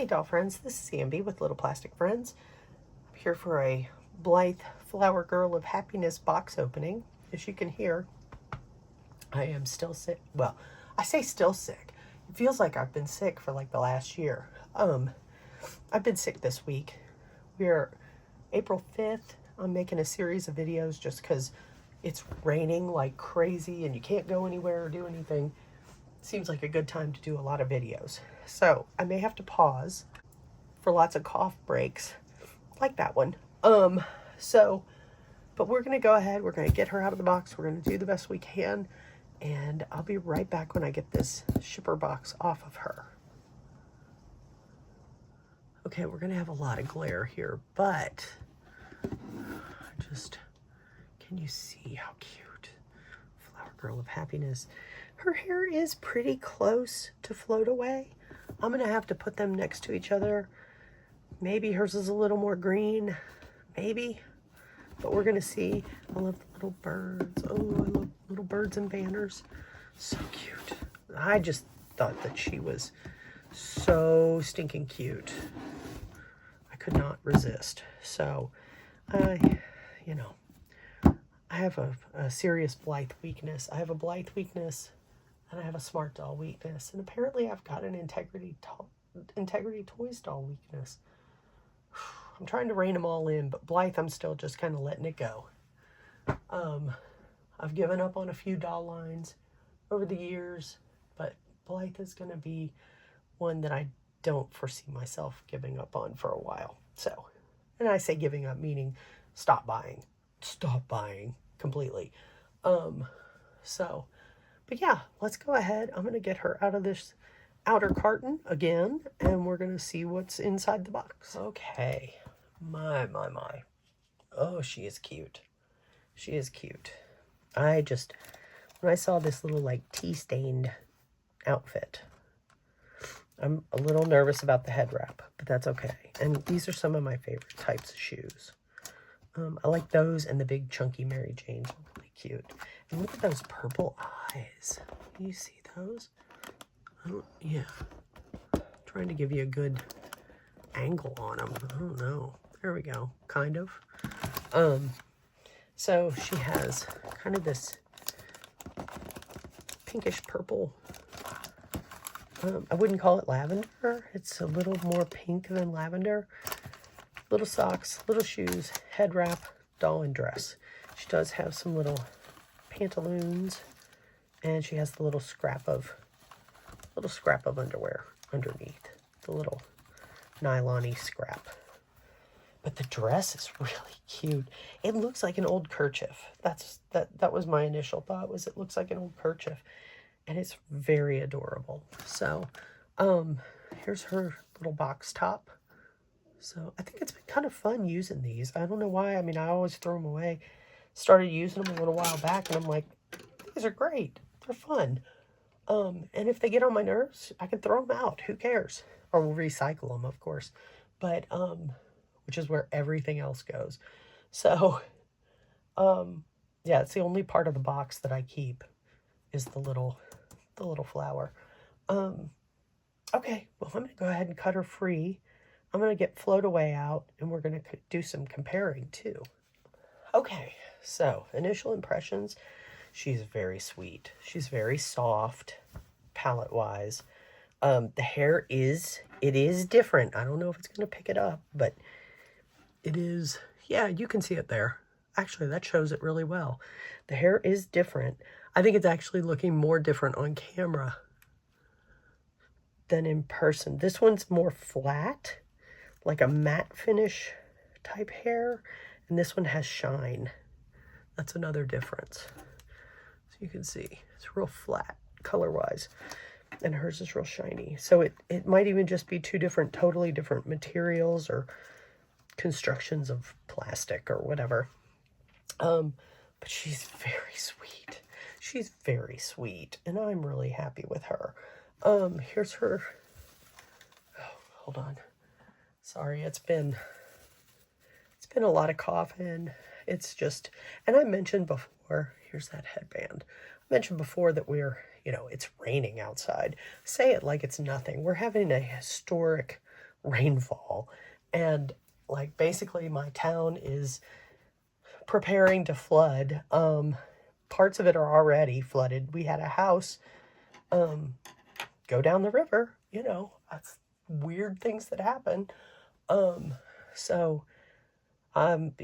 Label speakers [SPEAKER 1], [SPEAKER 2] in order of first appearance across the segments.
[SPEAKER 1] Hey doll friends, this is Ambi with Little Plastic Friends. I'm here for a Blythe Flower Girl of Happiness box opening. As you can hear, I am still sick. Well, I say still sick. It feels like I've been sick for like the last year. I've been sick this week. We're April 5th. I'm making a series of videos just because it's raining like crazy and you can't go anywhere or do anything. Seems like a good time to do a lot of videos. So I may have to pause for lots of cough breaks like that one. But we're going to go ahead. We're going to get her out of the box. We're going to do the best we can. And I'll be right back when I get this shipper box off of her. Okay, we're going to have a lot of glare here, but just, can you see how cute? Flower Girl of Happiness. Her hair is pretty close to float away. I'm going to have to put them next to each other. Maybe hers is a little more green. Maybe. But we're going to see. I love the little birds. Oh, I love little birds and banners. So cute. I just thought that she was so stinking cute. I could not resist. So, you know, I have a serious Blythe weakness. I have a Blythe weakness, and I have a Smart Doll weakness. And apparently I've got an Integrity Toys doll weakness. I'm trying to rein them all in, but Blythe, I'm still just kind of letting it go. I've given up on a few doll lines over the years, but Blythe is going to be one that I don't foresee myself giving up on for a while. So, and I say giving up meaning stop buying completely. But yeah, let's go ahead. I'm going to get her out of this outer carton again, and we're going to see what's inside the box. Okay. My. Oh, she is cute. She is cute. When I saw this little like tea-stained outfit, I'm a little nervous about the head wrap, but that's okay. And these are some of my favorite types of shoes. I like those, and the big chunky Mary Janes are really cute. And look at those purple eyes. Can you see those? Yeah. Trying to give you a good angle on them. I don't know. There we go. Kind of. So she has kind of this pinkish purple. I wouldn't call it lavender. It's a little more pink than lavender. Little socks, little shoes, head wrap, doll, and dress. She does have some little pantaloons, and she has the little scrap of underwear underneath. The little nylon-y scrap. But the dress is really cute. It looks like an old kerchief. That was my initial thought, was it looks like an old kerchief. And it's very adorable. So, here's her little box top. So, I think it's been kind of fun using these. I don't know why. I mean, I always throw them away. Started using them a little while back, and I'm like, these are great. They're fun. And if they get on my nerves, I can throw them out. Who cares? Or we'll recycle them, of course. But, which is where everything else goes. So, yeah, it's the only part of the box that I keep is the little flower. Okay, well, I'm going to go ahead and cut her free. I'm going to get Float Away out, and we're going to do some comparing, too. Okay, so, initial impressions. She's very sweet. She's very soft, palette-wise. The hair is different. I don't know if it's going to pick it up, but it is. Yeah, you can see it there. Actually, that shows it really well. The hair is different. I think it's actually looking more different on camera than in person. This one's more flat, like a matte finish type hair, and this one has shine. That's another difference. So you can see it's real flat color-wise, and hers is real shiny. So it might even just be two totally different materials or constructions of plastic or whatever. But she's very sweet. She's very sweet, and I'm really happy with her. Here's her. Oh, hold on. Sorry, it's been a lot of coughing. It's just, and I mentioned before, here's that headband. I mentioned before that it's raining outside. Say it like it's nothing. We're having a historic rainfall. And like basically my town is preparing to flood. Parts of it are already flooded. We had a house go down the river, that's weird things that happen. So I'm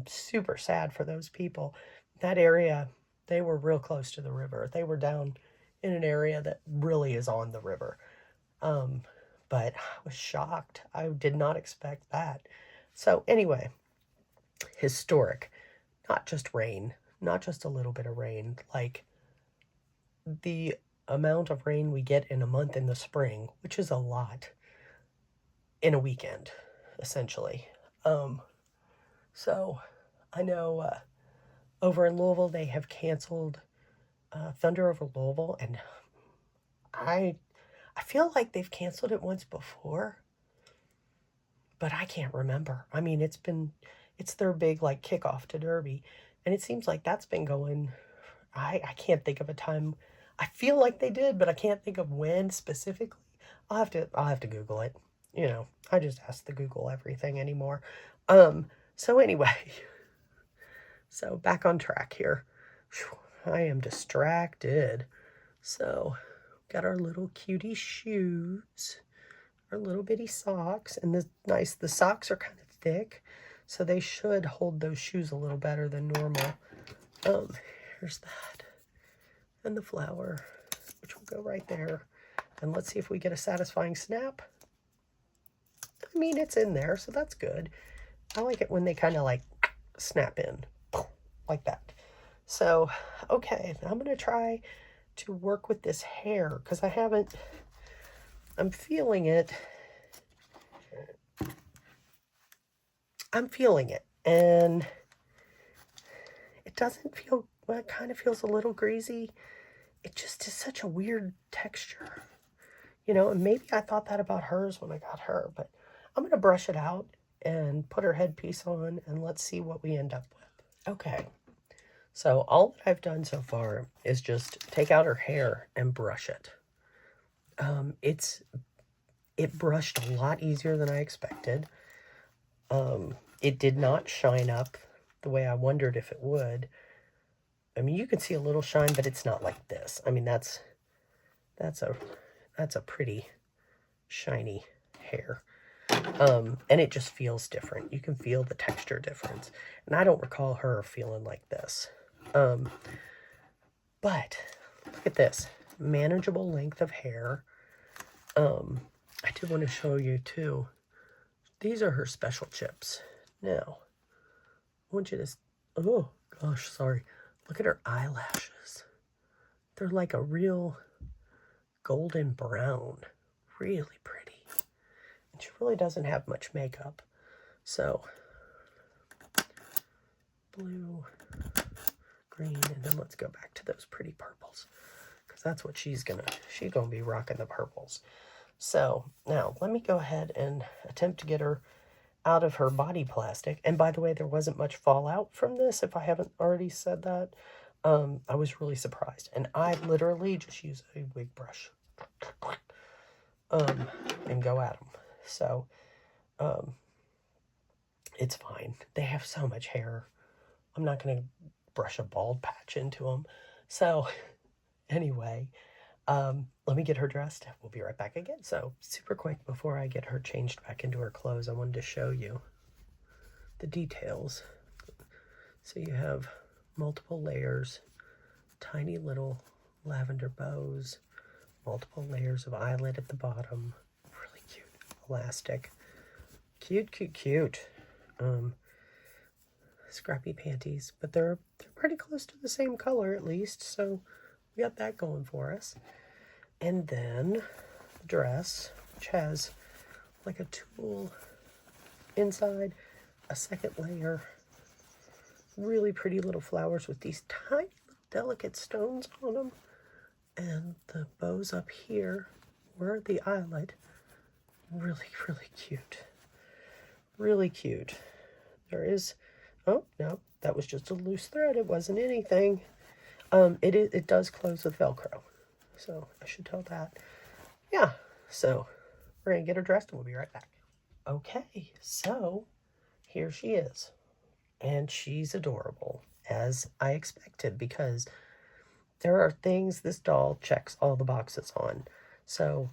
[SPEAKER 1] super sad for those people. That area, they were real close to the river. They were down in an area that really is on the river. But I was shocked. I did not expect that. So anyway, historic. Not just rain, not just a little bit of rain, like the amount of rain we get in a month in the spring, which is a lot, in a weekend, essentially. So I know over in Louisville they have canceled Thunder over Louisville, and I feel like they've canceled it once before, but I can't remember. I mean, it's their big like kickoff to Derby, and it seems like that's been going. I can't think of a time. I feel like they did, but I can't think of when specifically. I'll have to Google it. I just ask the Google everything anymore. So anyway, so back on track here. Whew, I am distracted. So got our little cutie shoes, our little bitty socks, and the socks are kind of thick, so they should hold those shoes a little better than normal. Here's that. And the flower, which will go right there. And let's see if we get a satisfying snap. I mean, it's in there, so that's good. I like it when they kind of like snap in, like that. So, okay, I'm going to try to work with this hair, because I'm feeling it. And it doesn't feel, well, it kind of feels a little greasy. It just is such a weird texture. And maybe I thought that about hers when I got her, but I'm going to brush it out and put her headpiece on, and let's see what we end up with. Okay, so all that I've done so far is just take out her hair and brush it. It brushed a lot easier than I expected. It did not shine up the way I wondered if it would. I mean, you can see a little shine, but it's not like this. I mean, that's a pretty shiny hair. And it just feels different. You can feel the texture difference. And I don't recall her feeling like this. But look at this. Manageable length of hair. I do want to show you too. These are her special chips. Now, I want you to, oh gosh, sorry. Look at her eyelashes. They're like a real golden brown. Really pretty. And she really doesn't have much makeup. So, blue, green, and then let's go back to those pretty purples. Because that's what she's gonna be rocking, the purples. So, now, let me go ahead and attempt to get her out of her body plastic. And by the way, there wasn't much fallout from this, if I haven't already said that. I was really surprised. And I literally just use a wig brush. And go at them. So, it's fine. They have so much hair. I'm not going to brush a bald patch into them. So, anyway, let me get her dressed. We'll be right back again. So, super quick, before I get her changed back into her clothes, I wanted to show you the details. So you have multiple layers, tiny little lavender bows, multiple layers of eyelet at the bottom. Really cute. Elastic. Cute, cute, cute. Scrappy panties, but they're pretty close to the same color at least, so we got that going for us. And then the dress, which has like a tulle inside, a second layer, really pretty little flowers with these tiny little delicate stones on them, and the bows up here were the eyelet. Really, really cute. Really cute. There is, oh no, that was just a loose thread. It wasn't anything. It does close with Velcro, so I should tell that. Yeah, so We're going to get her dressed and we'll be right back. Okay, so here she is. And she's adorable, as I expected, because there are things this doll checks all the boxes on. So,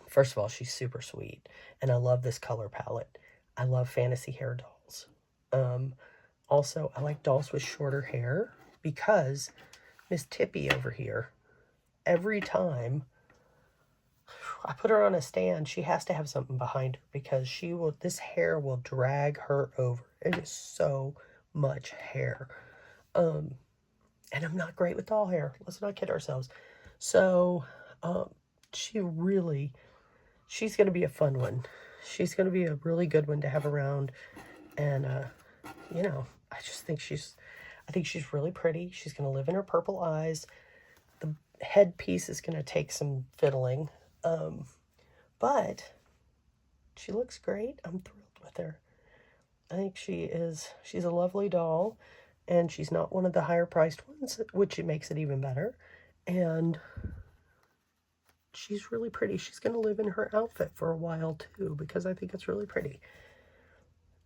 [SPEAKER 1] first of all, she's super sweet. And I love this color palette. I love fantasy hair dolls. Also, I like dolls with shorter hair because Miss Tippy over here, every time I put her on a stand, she has to have something behind her because this hair will drag her over. It is so much hair. And I'm not great with doll hair. Let's not kid ourselves. So, she's going to be a fun one. She's going to be a really good one to have around. And, I think she's really pretty. She's going to live in her purple eyes. The headpiece is going to take some fiddling. But she looks great. I'm thrilled with her. I think she's a lovely doll, and she's not one of the higher priced ones, which makes it even better. And she's really pretty. She's going to live in her outfit for a while too, because I think it's really pretty.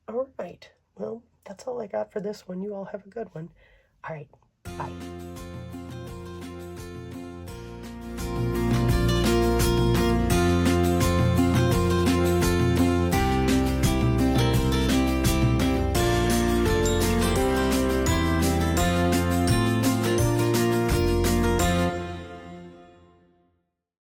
[SPEAKER 1] All right. Well, that's all I got for this one. You all have a good one. All right. Bye.